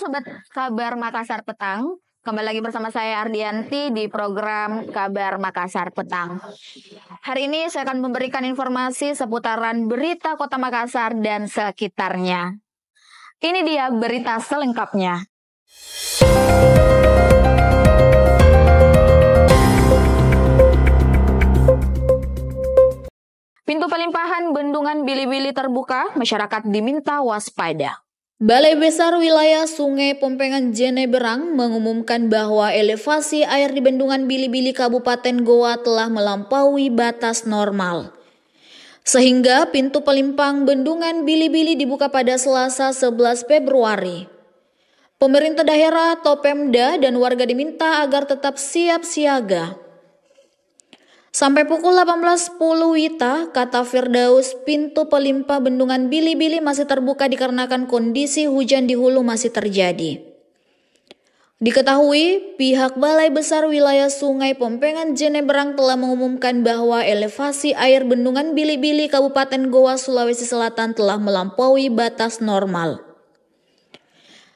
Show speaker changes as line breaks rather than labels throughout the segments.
Sobat Kabar Makassar Petang, kembali lagi bersama saya Ardianti di program Kabar Makassar Petang. Hari ini saya akan memberikan informasi seputaran berita Kota Makassar dan sekitarnya. Ini dia berita selengkapnya. Pintu pelimpahan bendungan Bili-Bili terbuka, masyarakat diminta waspada. Balai Besar Wilayah Sungai Pompengan Jeneberang mengumumkan bahwa elevasi air di bendungan Bili-Bili Kabupaten Goa telah melampaui batas normal. Sehingga pintu pelimpang bendungan Bili-Bili dibuka pada Selasa 11 Februari. Pemerintah daerah atau Pemda dan warga diminta agar tetap siap siaga. Sampai pukul 18.10 WITA, kata Firdaus, pintu pelimpah bendungan Bili-Bili masih terbuka dikarenakan kondisi hujan di hulu masih terjadi. Diketahui, pihak Balai Besar Wilayah Sungai Pompengan Jeneberang telah mengumumkan bahwa elevasi air bendungan Bili-Bili Kabupaten Goa, Sulawesi Selatan telah melampaui batas normal.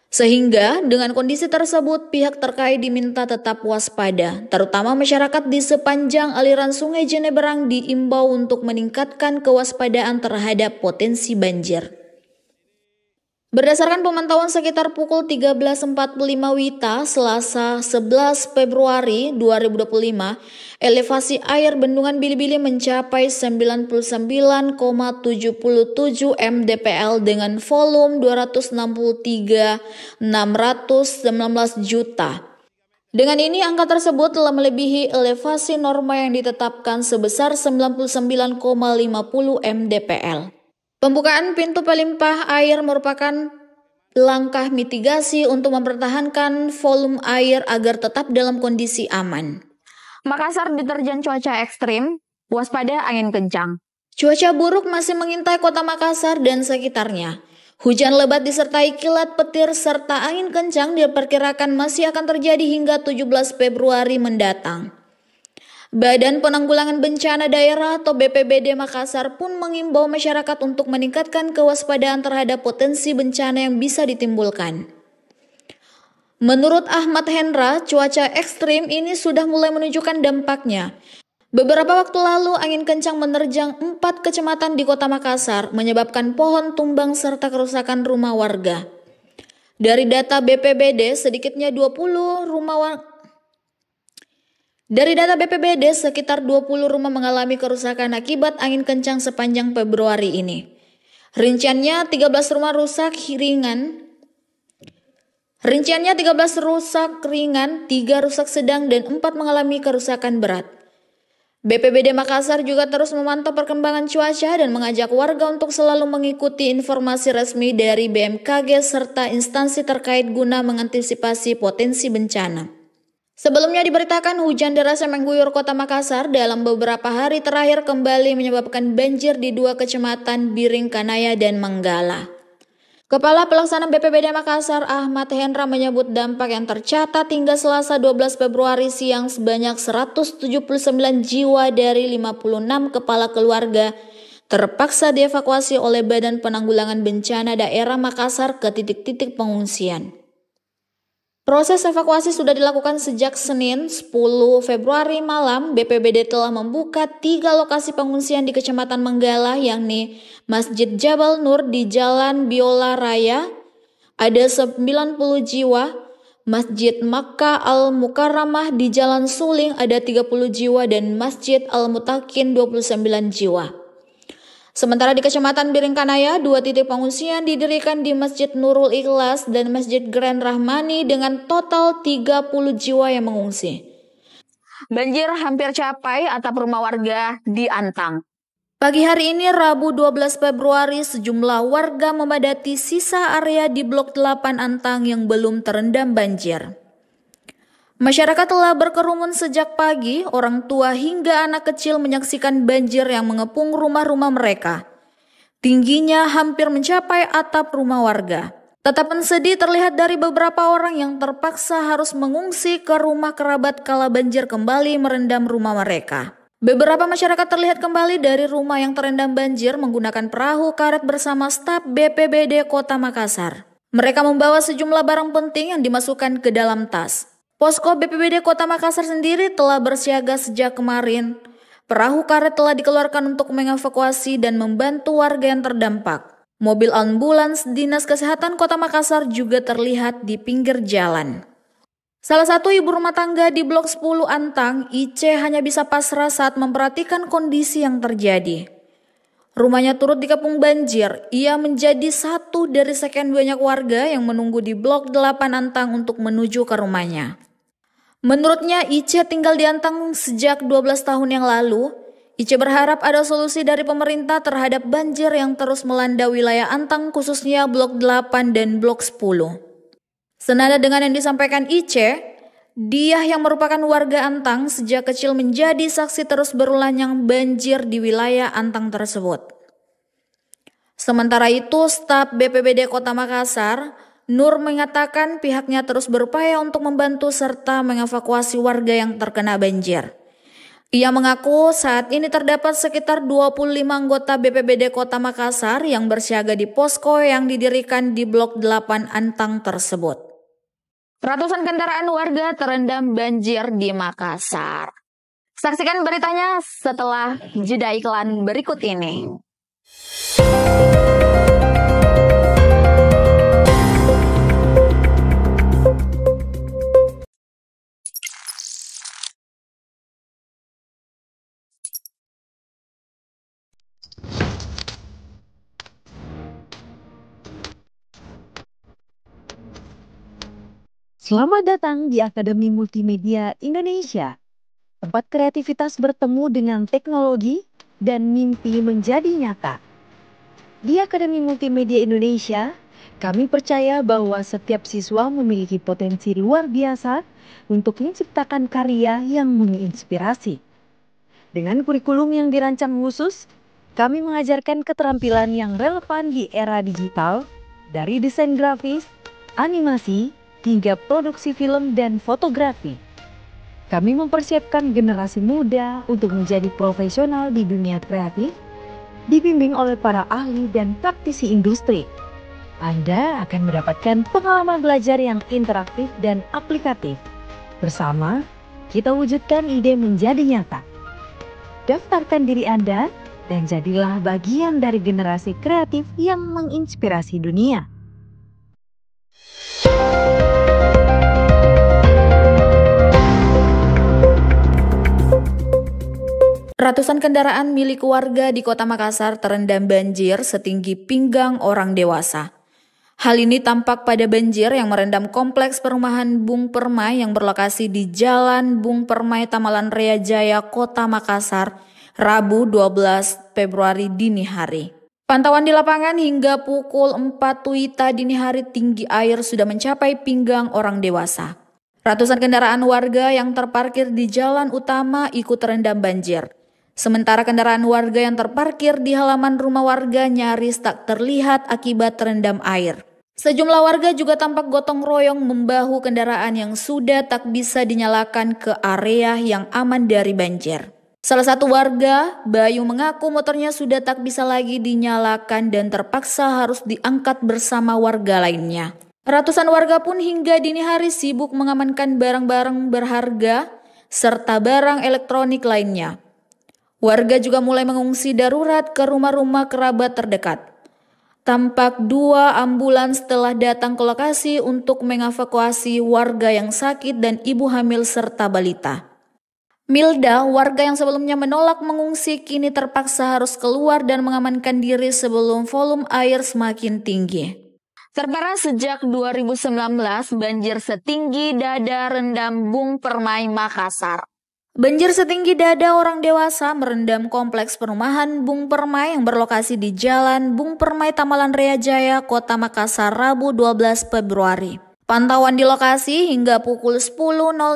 Sehingga dengan kondisi tersebut pihak terkait diminta tetap waspada, terutama masyarakat di sepanjang aliran Sungai Jeneberang diimbau untuk meningkatkan kewaspadaan terhadap potensi banjir. Berdasarkan pemantauan sekitar pukul 13.45 WITA, Selasa 11 Februari 2025, elevasi air bendungan Bili-Bili mencapai 99,77 mdpl dengan volume 263.619 juta. Dengan ini, angka tersebut telah melebihi elevasi norma yang ditetapkan sebesar 99,50 mdpl. Pembukaan pintu pelimpah air merupakan langkah mitigasi untuk mempertahankan volume air agar tetap dalam kondisi aman. Makassar diterjang cuaca ekstrim, waspada angin kencang. Cuaca buruk masih mengintai Kota Makassar dan sekitarnya. Hujan lebat disertai kilat petir serta angin kencang diperkirakan masih akan terjadi hingga 17 Februari mendatang. Badan Penanggulangan Bencana Daerah atau BPBD Makassar pun mengimbau masyarakat untuk meningkatkan kewaspadaan terhadap potensi bencana yang bisa ditimbulkan. Menurut Ahmad Hendra, cuaca ekstrim ini sudah mulai menunjukkan dampaknya. Beberapa waktu lalu angin kencang menerjang 4 kecamatan di Kota Makassar, menyebabkan pohon tumbang serta kerusakan rumah warga. Dari data BPBD, sedikitnya 20 rumah sekitar 20 rumah mengalami kerusakan akibat angin kencang sepanjang Februari ini. Rinciannya 13 rumah rusak ringan, 3 rusak sedang dan 4 mengalami kerusakan berat. BPBD Makassar juga terus memantau perkembangan cuaca dan mengajak warga untuk selalu mengikuti informasi resmi dari BMKG serta instansi terkait guna mengantisipasi potensi bencana. Sebelumnya diberitakan hujan deras yang mengguyur Kota Makassar dalam beberapa hari terakhir kembali menyebabkan banjir di 2 kecamatan Biring Kanaya dan Manggala. Kepala Pelaksana BPBD Makassar Ahmad Hendra menyebut dampak yang tercatat hingga Selasa 12 Februari siang sebanyak 179 jiwa dari 56 kepala keluarga terpaksa dievakuasi oleh Badan Penanggulangan Bencana Daerah Makassar ke titik-titik pengungsian. Proses evakuasi sudah dilakukan sejak Senin 10 Februari malam. BPBD telah membuka 3 lokasi pengungsian di Kecamatan Manggala, yakni Masjid Jabal Nur di Jalan Biola Raya, ada 90 jiwa, Masjid Makkah Al-Mukarramah di Jalan Suling ada 30 jiwa, dan Masjid Al-Mutakin 29 jiwa. Sementara di Kecamatan Biring Kanaya, 2 titik pengungsian didirikan di Masjid Nurul Ikhlas dan Masjid Grand Rahmani dengan total 30 jiwa yang mengungsi. Banjir hampir capai atap rumah warga di Antang. Pagi hari ini Rabu 12 Februari, sejumlah warga memadati sisa area di Blok 8 Antang yang belum terendam banjir. Masyarakat telah berkerumun sejak pagi, orang tua hingga anak kecil menyaksikan banjir yang mengepung rumah-rumah mereka. Tingginya hampir mencapai atap rumah warga. Tatapan sedih terlihat dari beberapa orang yang terpaksa harus mengungsi ke rumah kerabat kala banjir kembali merendam rumah mereka. Beberapa masyarakat terlihat kembali dari rumah yang terendam banjir menggunakan perahu karet bersama staf BPBD Kota Makassar. Mereka membawa sejumlah barang penting yang dimasukkan ke dalam tas. Posko BPBD Kota Makassar sendiri telah bersiaga sejak kemarin. Perahu karet telah dikeluarkan untuk mengevakuasi dan membantu warga yang terdampak. Mobil ambulans Dinas Kesehatan Kota Makassar juga terlihat di pinggir jalan. Salah satu ibu rumah tangga di Blok 10 Antang, Ice, hanya bisa pasrah saat memperhatikan kondisi yang terjadi. Rumahnya turut dikepung banjir. Ia menjadi satu dari sekian banyak warga yang menunggu di Blok 8 Antang untuk menuju ke rumahnya. Menurutnya, Ice tinggal di Antang sejak 12 tahun yang lalu. Ice berharap ada solusi dari pemerintah terhadap banjir yang terus melanda wilayah Antang, khususnya Blok 8 dan Blok 10. Senada dengan yang disampaikan Ice, dia yang merupakan warga Antang sejak kecil menjadi saksi terus berulangnya banjir di wilayah Antang tersebut. Sementara itu, staf BPBD Kota Makassar, Nur, mengatakan pihaknya terus berupaya untuk membantu serta mengevakuasi warga yang terkena banjir. Ia mengaku saat ini terdapat sekitar 25 anggota BPBD Kota Makassar yang bersiaga di posko yang didirikan di Blok 8 Antang tersebut. Ratusan kendaraan warga terendam banjir di Makassar. Saksikan beritanya setelah jeda iklan berikut ini.
Selamat datang di Akademi Multimedia Indonesia, tempat kreativitas bertemu dengan teknologi dan mimpi menjadi nyata. Di Akademi Multimedia Indonesia, kami percaya bahwa setiap siswa memiliki potensi luar biasa untuk menciptakan karya yang menginspirasi. Dengan kurikulum yang dirancang khusus, kami mengajarkan keterampilan yang relevan di era digital, dari desain grafis, animasi, hingga produksi film dan fotografi. Kami mempersiapkan generasi muda untuk menjadi profesional di dunia kreatif, dibimbing oleh para ahli dan praktisi industri. Anda akan mendapatkan pengalaman belajar yang interaktif dan aplikatif. Bersama, kita wujudkan ide menjadi nyata. Daftarkan diri Anda dan jadilah bagian dari generasi kreatif yang menginspirasi dunia.
Ratusan kendaraan milik warga di Kota Makassar terendam banjir setinggi pinggang orang dewasa. Hal ini tampak pada banjir yang merendam kompleks perumahan Bung Permai yang berlokasi di Jalan Bung Permai, Tamalan Rea Jaya, Kota Makassar, Rabu 12 Februari dini hari. Pantauan di lapangan hingga pukul 4 WITA dini hari tinggi air sudah mencapai pinggang orang dewasa. Ratusan kendaraan warga yang terparkir di jalan utama ikut terendam banjir. Sementara kendaraan warga yang terparkir di halaman rumah warga nyaris tak terlihat akibat terendam air. Sejumlah warga juga tampak gotong royong membahu kendaraan yang sudah tak bisa dinyalakan ke area yang aman dari banjir. Salah satu warga, Bayu, mengaku motornya sudah tak bisa lagi dinyalakan dan terpaksa harus diangkat bersama warga lainnya. Ratusan warga pun hingga dini hari sibuk mengamankan barang-barang berharga serta barang elektronik lainnya. Warga juga mulai mengungsi darurat ke rumah-rumah kerabat terdekat. Tampak 2 ambulans telah datang ke lokasi untuk mengevakuasi warga yang sakit dan ibu hamil serta balita. Milda, warga yang sebelumnya menolak mengungsi, kini terpaksa harus keluar dan mengamankan diri sebelum volume air semakin tinggi. Terparah sejak 2019, banjir setinggi dada rendam Bung Permai, Makassar. Banjir setinggi dada orang dewasa merendam kompleks perumahan Bung Permai yang berlokasi di Jalan Bung Permai, Tamalan Rea Jaya, Kota Makassar, Rabu 12 Februari. Pantauan di lokasi hingga pukul 10.00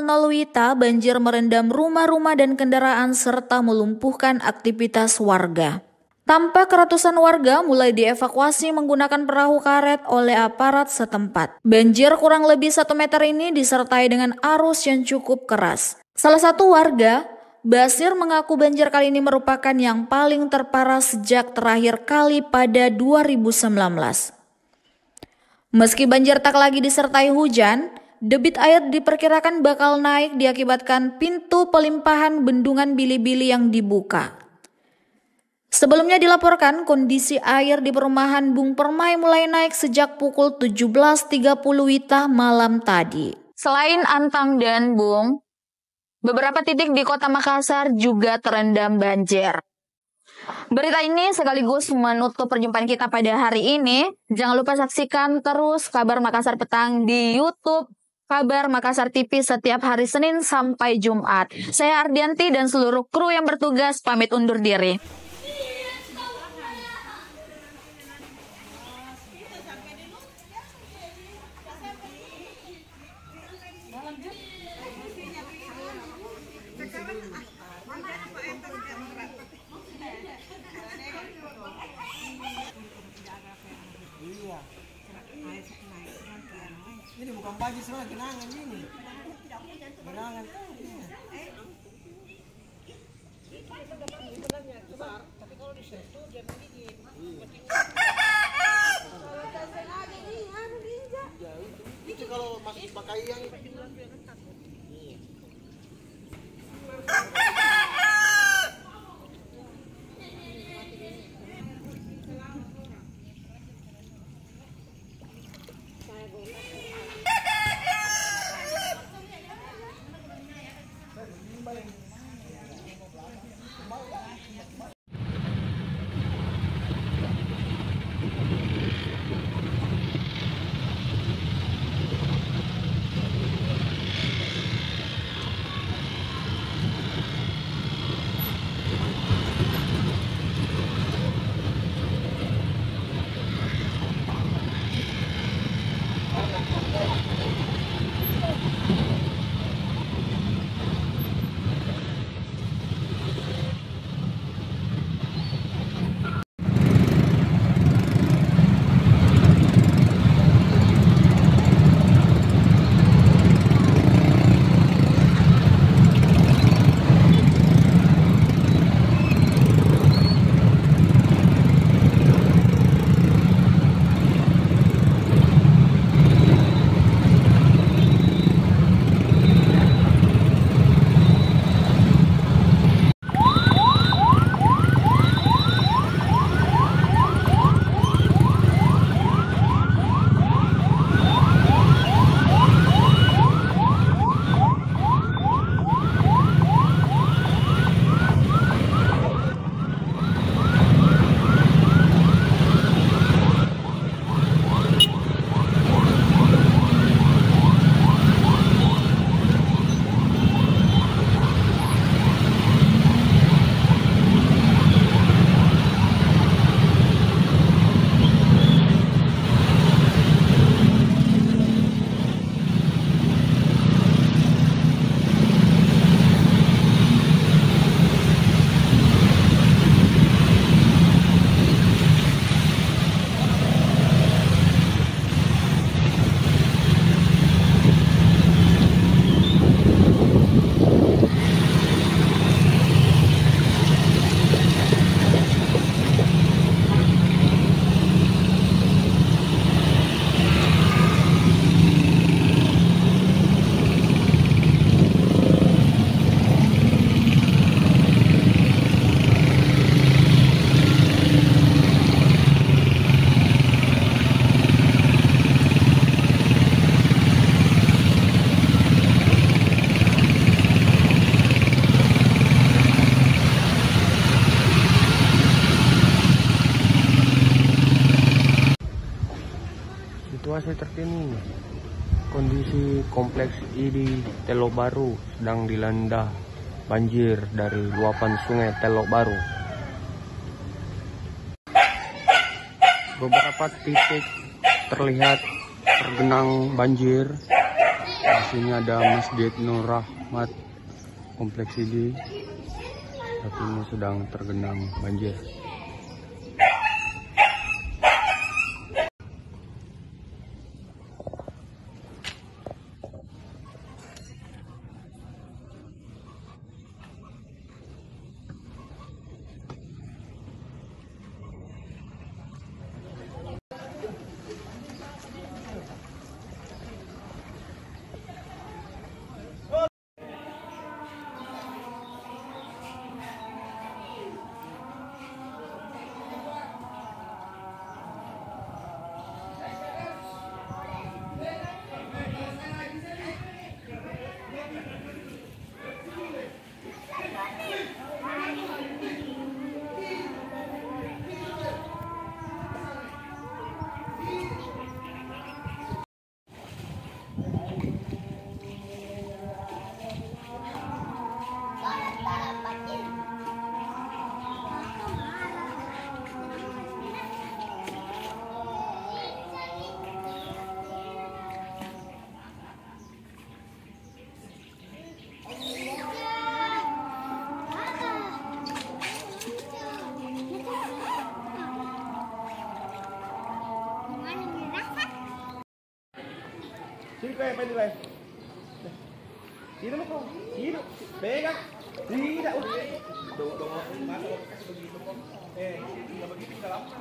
WITA, banjir merendam rumah-rumah dan kendaraan serta melumpuhkan aktivitas warga. Tampak ratusan warga mulai dievakuasi menggunakan perahu karet oleh aparat setempat. Banjir kurang lebih 1 meter ini disertai dengan arus yang cukup keras. Salah satu warga, Basir, mengaku banjir kali ini merupakan yang paling terparah sejak terakhir kali pada 2019. Meski banjir tak lagi disertai hujan, debit air diperkirakan bakal naik diakibatkan pintu pelimpahan bendungan Bili-Bili yang dibuka. Sebelumnya dilaporkan kondisi air di perumahan Bung Permai mulai naik sejak pukul 17.30 WITA malam tadi. Selain Antang dan Bung, beberapa titik di Kota Makassar juga terendam banjir. Berita ini sekaligus menutup perjumpaan kita pada hari ini. Jangan lupa saksikan terus Kabar Makassar Petang di YouTube Kabar Makassar TV setiap hari Senin sampai Jumat. Saya Ardianti dan seluruh kru yang bertugas pamit undur diri.
Ini bukan baju semua genangan ini. Genangan. Tapi kalau disentuh dia menggigit. Itu kalau masih pakai yang
Situasi terkini, kondisi kompleks ID Telok Baru sedang dilanda banjir dari luapan sungai Telok Baru. Beberapa titik terlihat tergenang banjir. Di sini ada Masjid Nur Rahmat kompleks ID, tapi ini sedang tergenang banjir.
Sini kau yang pendek. Sini lu kau. Sini. Pegang. Tidak. Tunggu. Masuk kasih begitu kok. Tidak begitu tidak lama.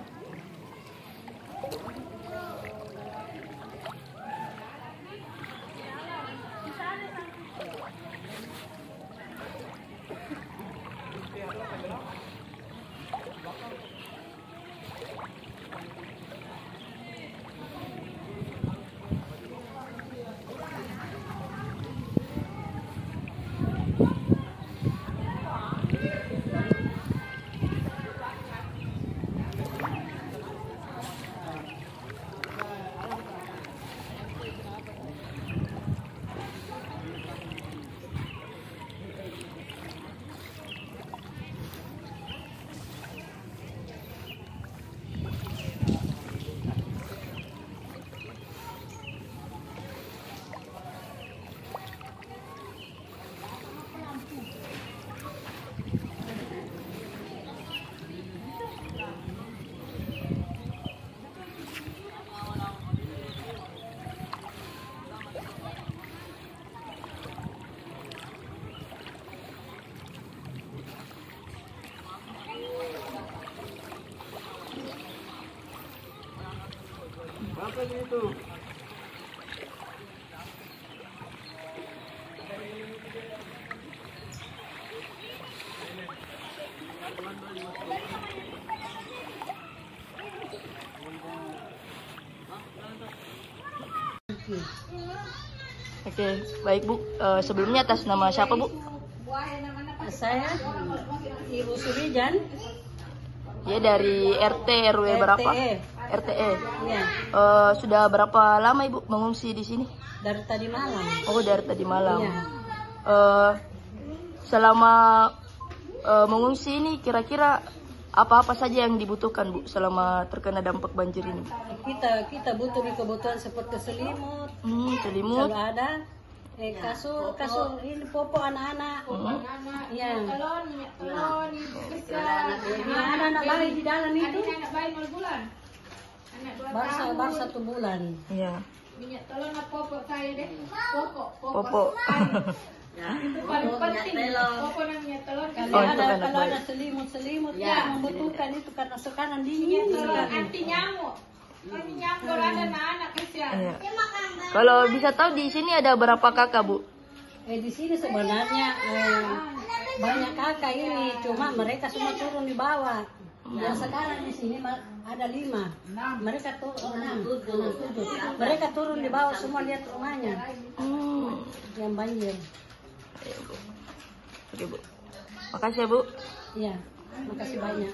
Apa itu?
Oke, baik Bu. Sebelumnya atas nama siapa Bu?
Saya Ibu Surijan.
Ya, dari RT RW berapa? RTE.
Ya,
Sudah berapa lama Ibu mengungsi di sini?
dari tadi malam.
Oh, dari tadi malam.
Iya.
Selama mengungsi ini kira-kira apa-apa saja yang dibutuhkan Bu selama terkena dampak banjir ini?
Kita butuh kebutuhan seperti selimut,
Selimut.
kalau ada kasur ini popok anak-anak. Iya. Anak-anak bayi di dalam itu. Baru 1 bulan.
Iya.
Minyak telur apa popok saya deh.
Popok.
Itu paling penting. Popok dan minyak telur.
Kalau ada selimut yang membutuhkan itu karena sekarang dingin.
Anti nyamuk. Anti nyamuk kalau ada anak kesian.
Iya. Kalau bisa tahu di sini ada berapa kakak Bu?
Di sini sebenarnya banyak kakak ini, cuma mereka semua turun di bawah. Yang sekarang di sini ada 5. Mereka turun 7. Mereka turun di bawah semua, lihat rumahnya yang banjir.
Iya, Bu. Oke Bu. Makasih ya Bu.
Iya, makasih banyak.